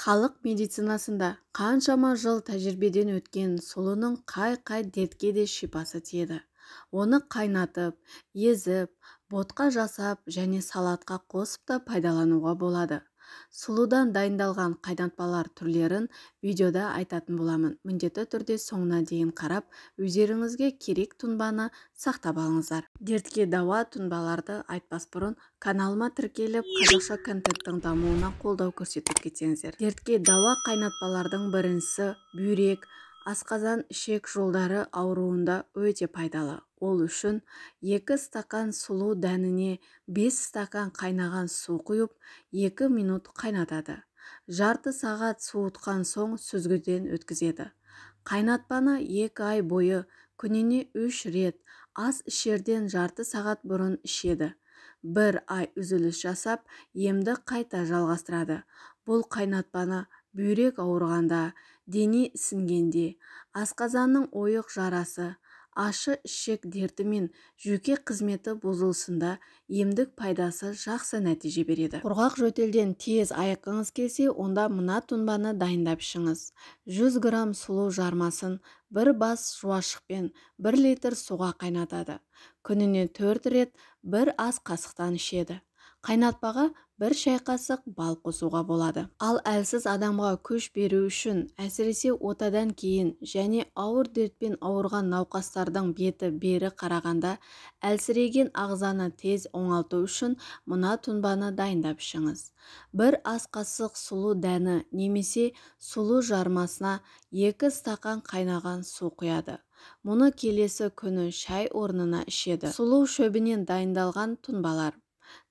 Халық медицинасында қаншама жыл тәжірибеден өткен сұлының қай дертке де шипасы тиеді. Оны қайнатып, езіп, ботқа жасап және салатқа қосып та пайдалануға болады. Сұлудан дайындалған қайнатпалар түрлерін видеода айтатын боламын. Міндетті түрде соңына дейін қарап, өздеріңізге керек тұнбаны сақтап алыңыздар. Дертке дауа тұнбаларды айтпас бұрын каналыма тіркеліп, қазақша контенттің дамуына қолдау көрсетіп кетсеңіздер. Дертке дауа қайнатпалардың біріншісі бүйрек, асқазан ішек жолдары ауруында өте пайдалы. Ол үшін 2 стакан сұлу дәніне 5 стакан қайнаған су құйып 2 минут қайнатады. Жарты сағат суытқан соң сүзгіден өткізеді. Қайнатпаны 2 ай бойы күніне 3 рет ас ішерден жарты сағат бұрын ішеді. 1 ай үзіліс жасап, емді қайта жалғастырады. Бұл қайнатпаны бүйрек ауырғанда, дене ісінгенде, асқазанның ойық жарасы, ашы ішек дерті мен жүйке қызметі бұзылысында емдік пайдасы жақсы нәтиже береді. Құрғақ жөтелден тез айыққыңыз келсе, онда мына тұнбаны дайындап ішіңіз. 100 грамм сұлу жармасын 1 бас жуашықпен 1 литр суға қайнатады. Күніне 4 рет 1 ас қасықтан ішеді. Қайнатпаға 1 шай қасық бал қосуға болады. Ал әлсіз адамға күш беру үшін, әсіресе отадан кейін және ауыр дертпен ауырған науқастардың беті бері қарағанда әлсіреген ағзаны тез оңалту үшін мына тұнбаны дайындап ішіңіз. 1 ас қасық сұлу дәні немесе сұлу жармасына 2 стакан қайнаған су құяды. Мұны келесі күні шай орнына ішеді. Сұлу шөбінен дайындалған тұнбалар.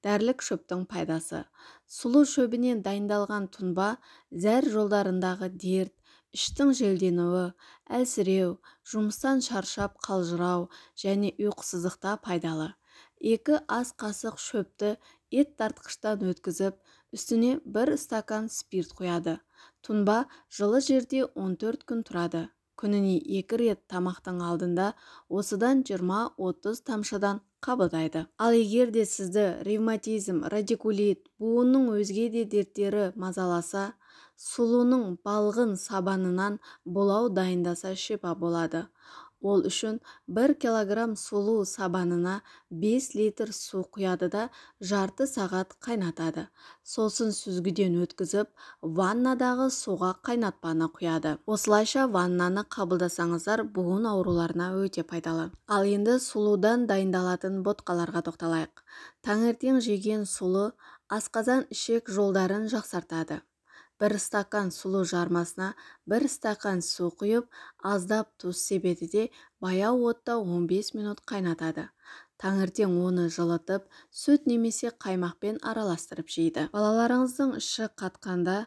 Дәрілік шөптің пайдасы. Сұлу шөбінен дайындалған тұнба зәр жолдарындағы дерт, іштің желденуі, әлсіреу, жұмыстан шаршап қалжырау және ұйқысыздықта пайдалы. 2 ас қасық шөпті ет тартқыштан өткізіп, үстіне 1 стакан спирт құяды. Тұнба жылы жерде 14 күн тұрады. Күніне 2 рет тамақтың алдында осыдан 20-30 тамшыдан қабылдайды. Ал егер де сізді ревматизм, радикулит, буынның өзге де дерттері мазаласа, сұлының балғын сабанынан бұлау дайындаса шипа болады. Ол үшін 1 килограмм сұлу сабанына 5 литр су құяды да жарты сағат қайнатады. Сосын сүзгіден өткізіп, ваннадағы суға қайнатпаны құяды. Осылайша ваннаны қабылдасаңыздар буын ауруларына өте пайдалы. Ал енді сұлудан дайындалатын ботқаларға тоқталайық. Таңертең жеген сұлы асқазан ішек жолдарын жақсартады. 1 стакан сұлу жармасына 1 стакан су құйып, аздап тұз себеді де баяу отта 15 минут қайнатады. Таңертең оны жылытып, сүт немесе қаймақпен араластырып жейді. Балаларыңыздың іші қатқанда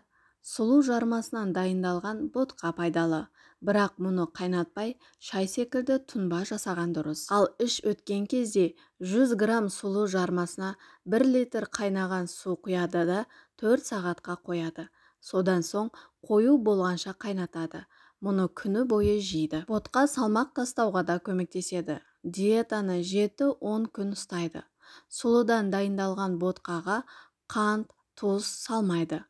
сұлу жармасынан дайындалған ботқа пайдалы. Бірақ мұны қайнатпай, шай секілді тұнба жасаған дұрыс. Ал іш өткен кезде 100 грамм сұлу жармасына 1 литр қайнаған су құяды да 4 сағатқа қояды. Содан соң қою болғанша қайнатады. Мұны күні бойы жейді. Ботқа салмақ тастауға да көмектеседі. Диетаны 7-10 күн ұстайды. Сұлыдан дайындалған ботқаға қант, тұз салмайды.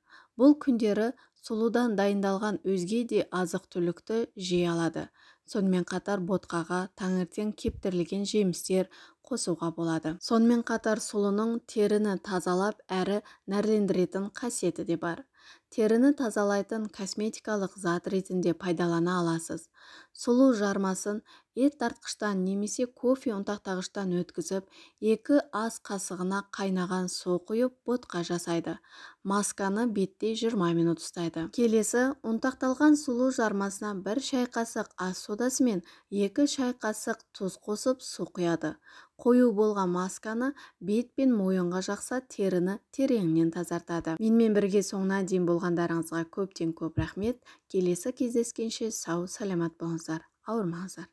Бұл күндері сұлыдан дайындалған өзге де азық түлікті жей алады. Сонымен қатар ботқаға таңертең кептірілген жемістер қосуға болады. Сонымен қатар сұлының теріні тазалап әрі нәрлендіретін қасиеті де бар. Теріні тазалайтын косметикалық зат ретінде пайдалана аласыз. Сұлу жармасын ет тартқыштан немесе кофе ұнтақтағыштан өткізіп, 2 ас қасығына қайнаған су құйып ботқа жасайды. Масканы бетте 20 минут ұстайды. Келесі, ұнтақталған сұлу жармасына 1 шай қасық ас содасы мен 2 шай қасық тұз қосып су құяды. Қою болған масканы бет пен мойынға жақса, теріні тереңінен тазартады. Менімен бірге соңына дейін болғандарыңызға көптен көп рахмет. Келесі кездескенше сау саламат болыңыздар, ауырмаңыздар.